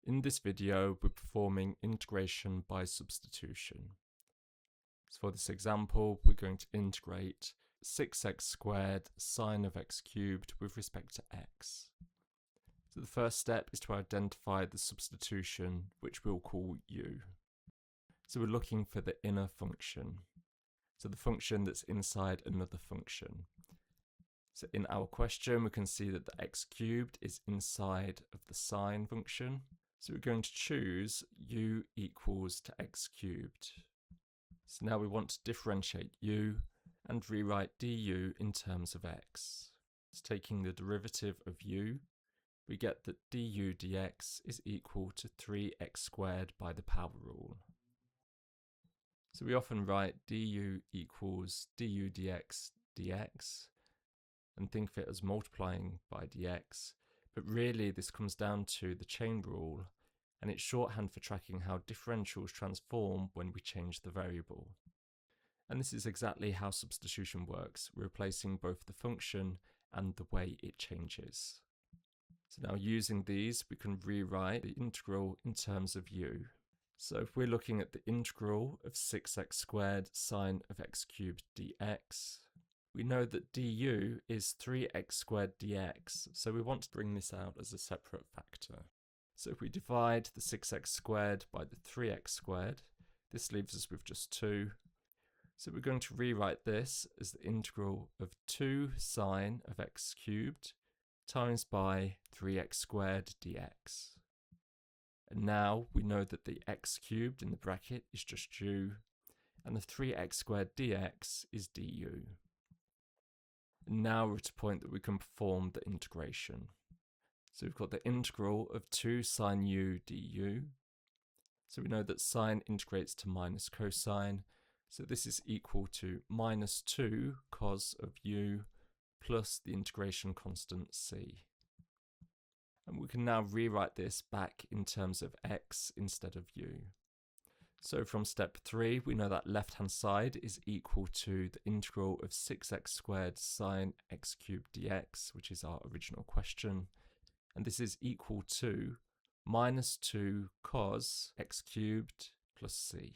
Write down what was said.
In this video, we're performing integration by substitution. So for this example, we're going to integrate 6x squared sine of x cubed with respect to x. So the first step is to identify the substitution, which we'll call u. So we're looking for the inner function. So the function that's inside another function. So in our question, we can see that the x cubed is inside of the sine function. So we're going to choose u equals to x cubed. So now we want to differentiate u and rewrite du in terms of x. So taking the derivative of u, we get that du dx is equal to 3x squared by the power rule. So we often write du equals du dx dx and think of it as multiplying by dx, but really this comes down to the chain rule, and it's shorthand for tracking how differentials transform when we change the variable. And this is exactly how substitution works, replacing both the function and the way it changes. So now using these, we can rewrite the integral in terms of u. So if we're looking at the integral of 6x squared sine of x cubed dx, we know that du is 3x squared dx, so we want to bring this out as a separate factor. So if we divide the 6x squared by the 3x squared, this leaves us with just 2. So we're going to rewrite this as the integral of 2 sine of x cubed times by 3x squared dx. And now we know that the x cubed in the bracket is just u, and the 3x squared dx is du. And now we're at a point that we can perform the integration. So we've got the integral of 2 sine u du. So we know that sine integrates to minus cosine. So this is equal to minus 2 cos of u plus the integration constant c. And we can now rewrite this back in terms of x instead of u. So from step 3, we know that left-hand side is equal to the integral of 6x squared sine x cubed dx, which is our original question. And this is equal to minus 2 cos x cubed plus c.